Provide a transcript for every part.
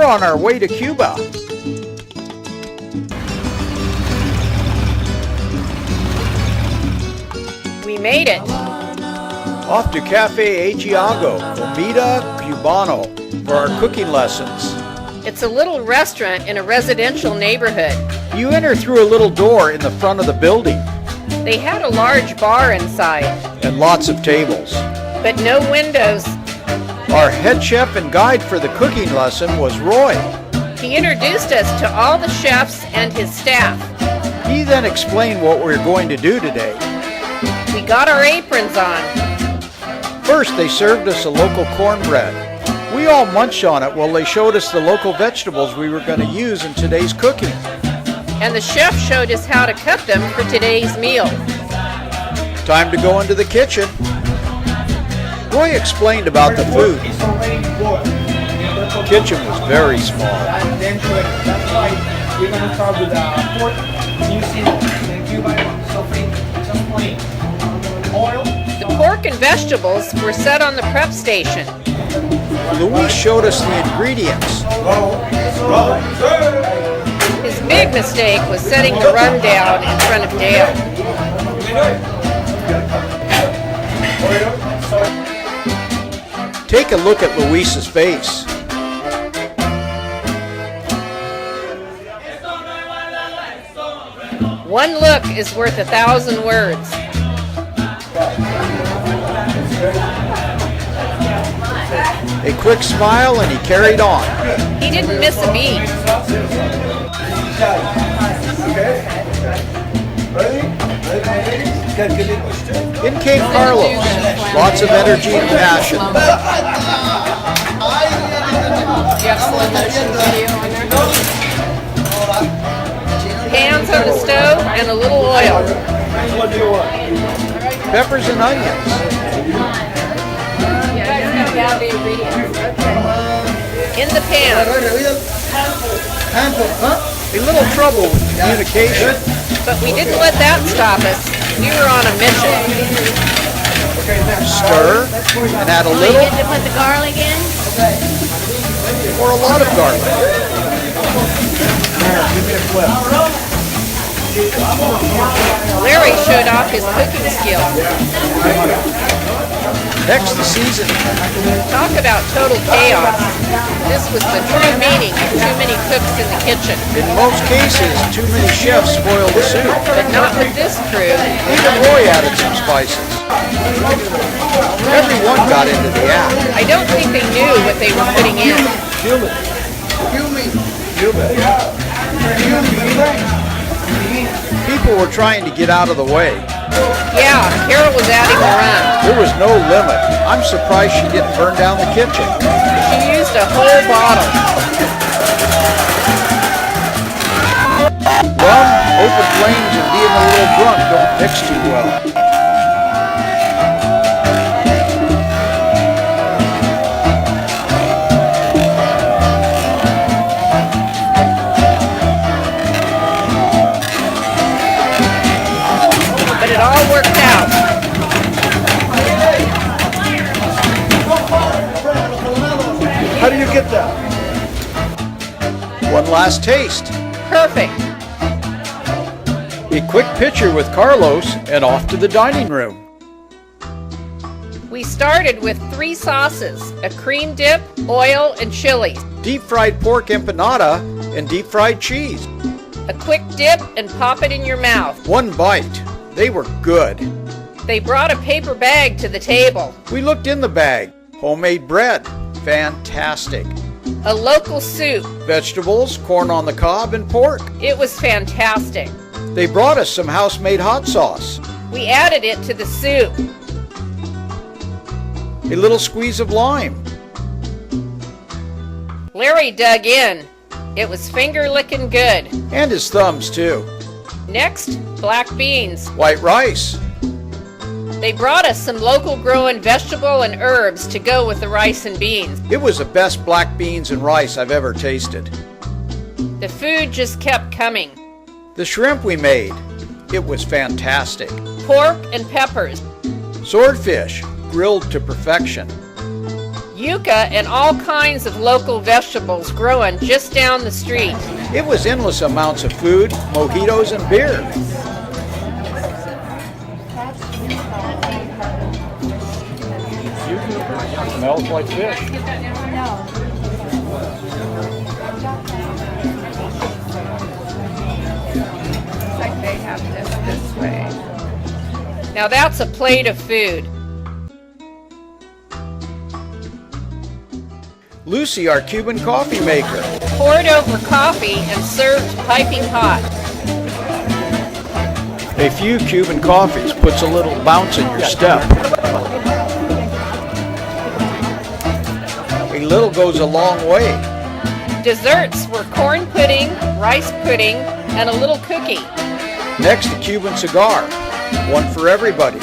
on our way to Cuba. We made it. Off to Cafe Ajiaco, Comida Cubano, for our cooking lessons. It's a little restaurant in a residential neighborhood. You enter through a little door in the front of the building. They had a large bar inside, And lots of tables. but no windows. Our head chef and guide for the cooking lesson was Roy. He introduced us to all the chefs and his staff. He then explained what we're going to do today. We got our aprons on. First, they served us a local cornbread. We all munched on it while they showed us the local vegetables we were going to use in today's cooking. And the chef showed us how to cut them for today's meal. Time to go into the kitchen. Roy explained about the food. The kitchen was very small. And then that's why we're going to start with pork. You see in Cuba, something just plain. Oil. The pork and vegetables were set on the prep station. Luis showed us the ingredients. His big mistake was setting the rundown in front of Dale. Take a look at Luis's face. One look is worth 1,000 words. A quick smile and he carried on. He didn't miss a beat. In came Carlos. Lots of energy and passion. Pans on the stove and a little oil. Peppers and onions. In the pan. A little trouble with communication. But we didn't let that stop us. We were on a mission. Stir and add a You little get to put the garlic in? or a lot of garlic. Larry showed off his cooking skills. Next, the seasoning. Talk about total chaos. This was the true meaning of too many cooks in the kitchen. In most cases, too many chefs spoil the soup. But not with this crew. Even Roy added some spices. Everyone got into the act. I don't think they knew what they were putting in. People were trying to get out of the way. Yeah, Carol was adding the run. There was no limit. I'm surprised she didn't burn down the kitchen. She used a whole bottle. Rum, open flames, and being a little drunk don't mix too well. But it all worked out. How do you get that? One last taste. Perfect. A quick picture with Carlos and off to the dining room. We started with 3 sauces, a cream dip, oil, and chili. Deep fried pork empanada and deep fried cheese. A quick dip and pop it in your mouth. One bite. They were good. They brought a paper bag to the table. We looked in the bag. Homemade bread. Fantastic. A local soup. Vegetables, corn on the cob, and pork. It was fantastic. They brought us some house-made hot sauce. We added it to the soup. A little squeeze of lime. Larry dug in. It was finger-licking good. And his thumbs, too. Next, black beans. White rice. They brought us some local growing vegetable and herbs to go with the rice and beans. It was the best black beans and rice I've ever tasted. The food just kept coming. The shrimp we made. It was fantastic. Pork and peppers. Swordfish, grilled to perfection. yuca, and all kinds of local vegetables growing just down the street. It was endless amounts of food, mojitos, and beer. Smells like fish. Like they have this way. Now that's a plate of food. Lucy, our Cuban coffee maker. Poured over coffee and served piping hot. A few Cuban coffees puts a little bounce in your step. A little goes a long way. Desserts were corn pudding, rice pudding, and a little cookie. Next, a Cuban cigar. One for everybody.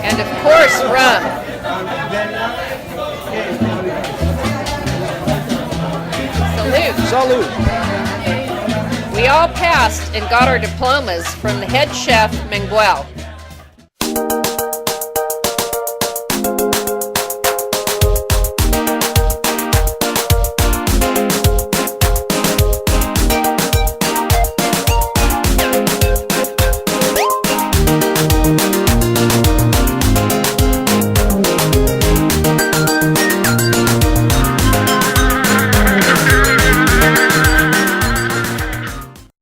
And of course, rum. Salute. Salud. We all passed and got our diplomas from the head chef, Miguel.